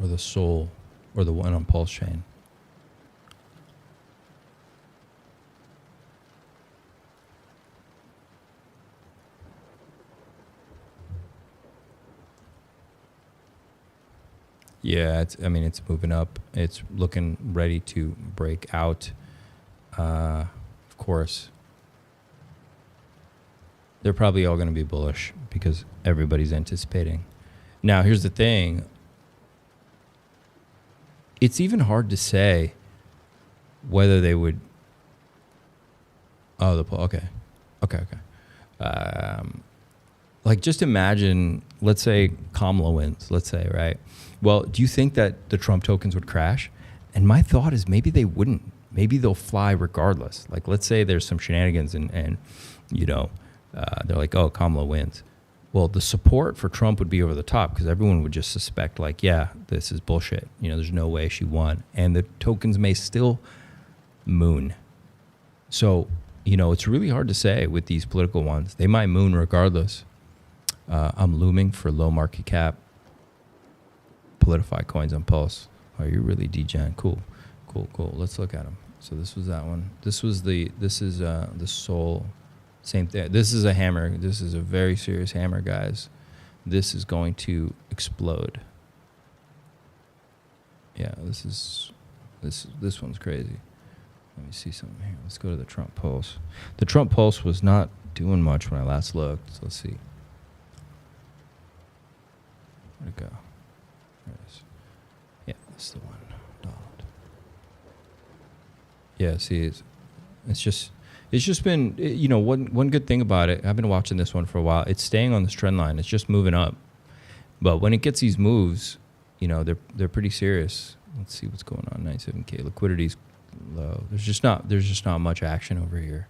or the Soul or the one on Pulse Chain? Yeah, it's moving up. It's looking ready to break out. Of course. they're probably all going to be bullish because everybody's anticipating. Now, here's the thing. It's even hard to say whether they would. Oh, okay. Like, just imagine, let's say Kamala wins, let's say, right? Well, do you think that the Trump tokens would crash? And my thought is maybe they wouldn't. Maybe they'll fly regardless. Like, let's say there's some shenanigans and you know, they're like, oh, Kamala wins. Well, the support for Trump would be over the top because everyone would just suspect, like, yeah, this is bullshit. You know, there's no way she won. And the tokens may still moon. So, you know, it's really hard to say with these political ones. They might moon regardless. I'm looming for low market cap. Politify coins on Pulse. Oh, you're really degen. Cool. Let's look at them. So this was that one. This is the Soul. Same thing. This is a hammer. This is a very serious hammer, guys. This is going to explode. Yeah, this one's crazy. Let me see something here. Let's go to the Trump Pulse. The Trump Pulse was not doing much when I last looked. So let's see. Where'd it go? There it is. Yeah, that's the one. Donald. Yeah, see, it's just been, you know, one good thing about it. I've been watching this one for a while. It's staying on this trend line. It's just moving up. But when it gets these moves, you know, they're pretty serious. Let's see what's going on. 97K liquidity's low. There's just not much action over here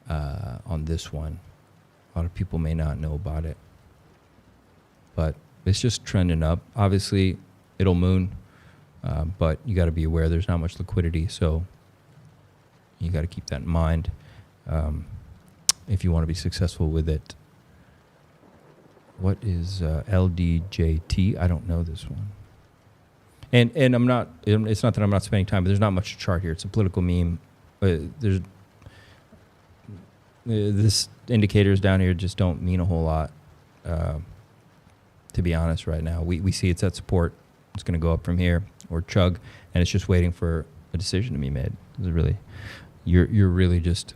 on this one. A lot of people may not know about it, but it's just trending up. Obviously, it'll moon, but you got to be aware there's not much liquidity, so you got to keep that in mind if you want to be successful with it. What is LDJT? I don't know this one. And I'm not. It's not that I'm not spending time, but there's not much to chart here. It's a political meme. There's this indicators down here just don't mean a whole lot. To be honest, right now we see it's at support. It's going to go up from here or chug, and it's just waiting for a decision to be made. It's really, you're really just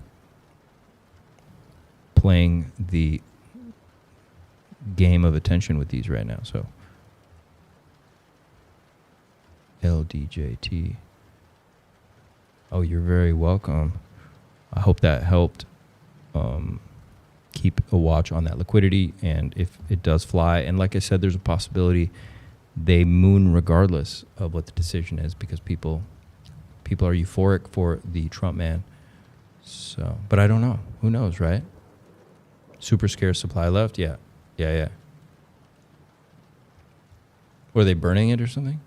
playing the game of attention with these right now. So LDJT. Oh, you're very welcome. I hope that helped. Keep a watch on that liquidity, and if it does fly, and like I said, there's a possibility they moon regardless of what the decision is, because people are euphoric for the Trump man. So, but I don't know. Who knows, right? Super scarce supply left. Yeah. Were they burning it or something?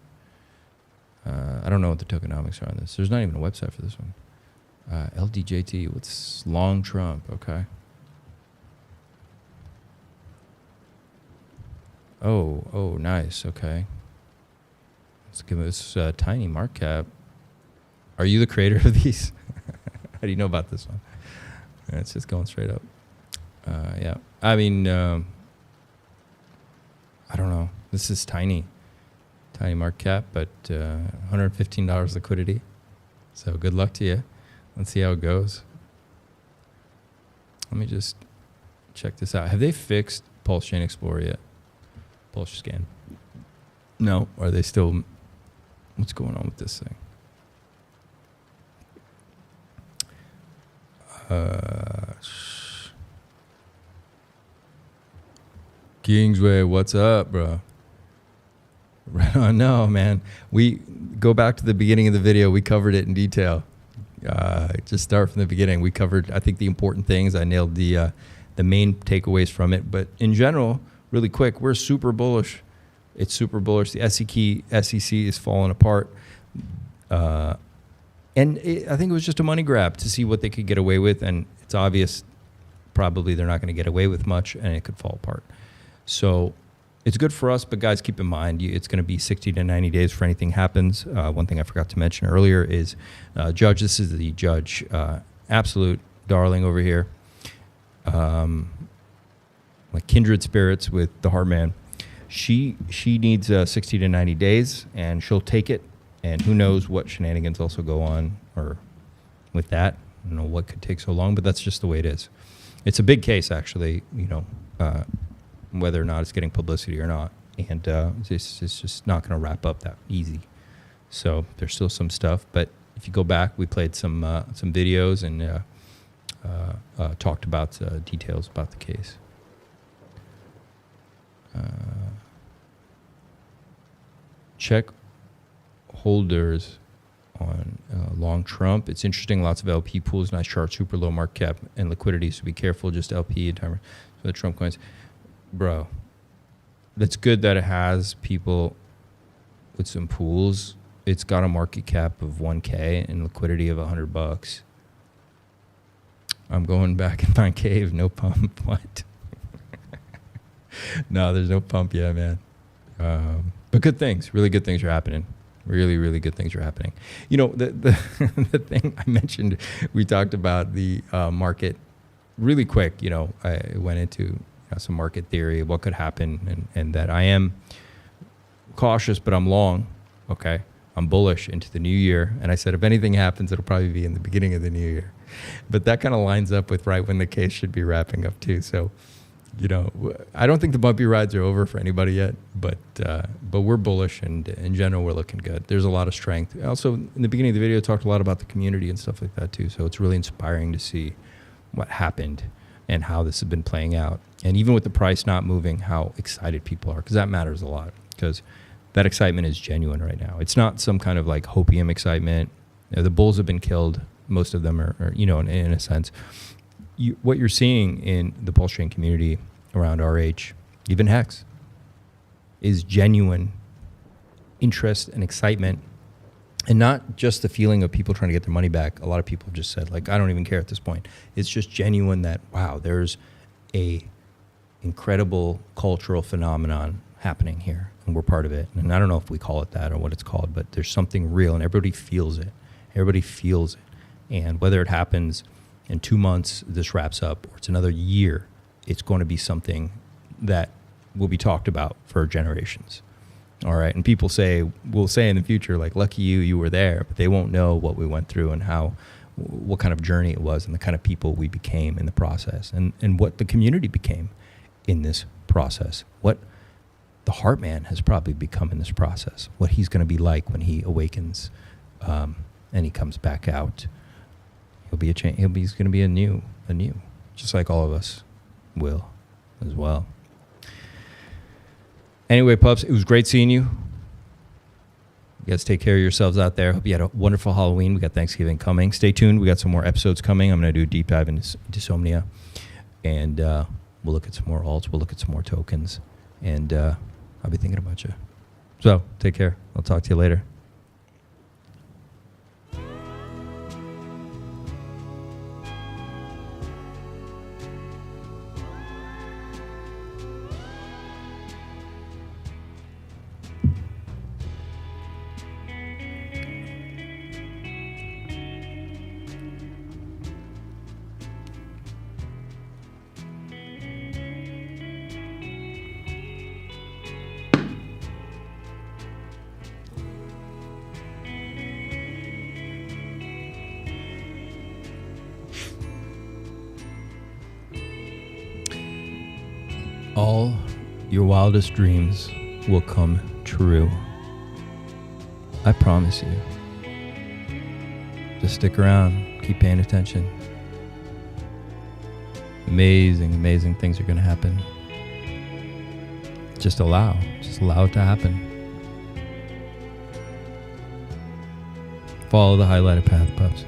I don't know what the tokenomics are on this. There's not even a website for this one. LDJT, what's long Trump? Okay. Oh, nice. Okay. Let's give this tiny mark cap. Are you the creator of these? How do you know about this one? It's just going straight up. Yeah. I mean, I don't know. This is tiny mark cap, but $115 liquidity. So good luck to you. Let's see how it goes. Let me just check this out. Have they fixed Pulse Chain Explorer yet? Pulse Scan. No. Are they still... What's going on with this thing? Kingsway, what's up, bro? Right on. No, man. We go back to the beginning of the video. We covered it in detail. Just start from the beginning. We covered, I think, the important things. I nailed the main takeaways from it. But in general, really quick, we're super bullish. It's super bullish. The SEC is falling apart. I think it was just a money grab to see what they could get away with. And it's obvious probably they're not going to get away with much, and it could fall apart. So it's good for us, but guys, keep in mind, it's going to be 60 to 90 days for anything happens. One thing I forgot to mention earlier is Judge. This is the Judge, absolute darling over here. Like kindred spirits with the Heartman. She needs 60 to 90 days, and she'll take it. And who knows what shenanigans also go on or with that. I don't know what could take so long, but that's just the way it is. It's a big case, actually, whether or not it's getting publicity or not. And it's just not going to wrap up that easy. So there's still some stuff. But if you go back, we played some videos and talked about details about the case. Check holders on long Trump. It's interesting. Lots of LP pools, nice chart, super low market cap and liquidity. So be careful. Just LP and timer. So the Trump coins, bro. That's good that it has people with some pools. It's got a market cap of 1K and liquidity of $100. I'm going back in my cave. No pump. What? No, there's no pump yet, man. But good things, really good things are happening. Really, really good things are happening. The thing I mentioned, we talked about the market really quick. I went into some market theory, what could happen, and that I am cautious, but I'm long. Okay, I'm bullish into the new year. And I said, if anything happens, it'll probably be in the beginning of the new year. But that kind of lines up with right when the case should be wrapping up too. So, I don't think the bumpy rides are over for anybody yet, but we're bullish, and in general, we're looking good. There's a lot of strength. Also, in the beginning of the video, I talked a lot about the community and stuff like that too. So it's really inspiring to see what happened and how this has been playing out. And even with the price not moving, how excited people are, because that matters a lot, because that excitement is genuine right now. It's not some kind of like hopium excitement. The bulls have been killed. Most of them are in a sense. What you're seeing in the pulse chain community around RH, even Hex, is genuine interest and excitement, and not just the feeling of people trying to get their money back. A lot of people just said, like, I don't even care at this point. It's just genuine that, wow, there's a incredible cultural phenomenon happening here, and we're part of it. And I don't know if we call it that or what it's called, but there's something real, and everybody feels it. Everybody feels it. And whether it happens in 2 months, this wraps up, or it's another year, it's going to be something that will be talked about for generations. All right. And people will say in the future, like, lucky you were there, but they won't know what we went through and what kind of journey it was and the kind of people we became in the process, and what the community became in this process, what the Heartman has probably become in this process, what he's going to be like when he awakens and he comes back out. He'll be a change. He's going to be a new, just like all of us will as well. Anyway, pups, it was great seeing you. You guys take care of yourselves out there. Hope you had a wonderful Halloween. We got Thanksgiving coming. Stay tuned. We got some more episodes coming. I'm going to do a deep dive into Insomnia. And we'll look at some more alts. We'll look at some more tokens. And I'll be thinking about you. So take care. I'll talk to you later. All your wildest dreams will come true. I promise you. Just stick around. Keep paying attention. Amazing, amazing things are going to happen. Just allow it to happen. Follow the highlighted path, pups.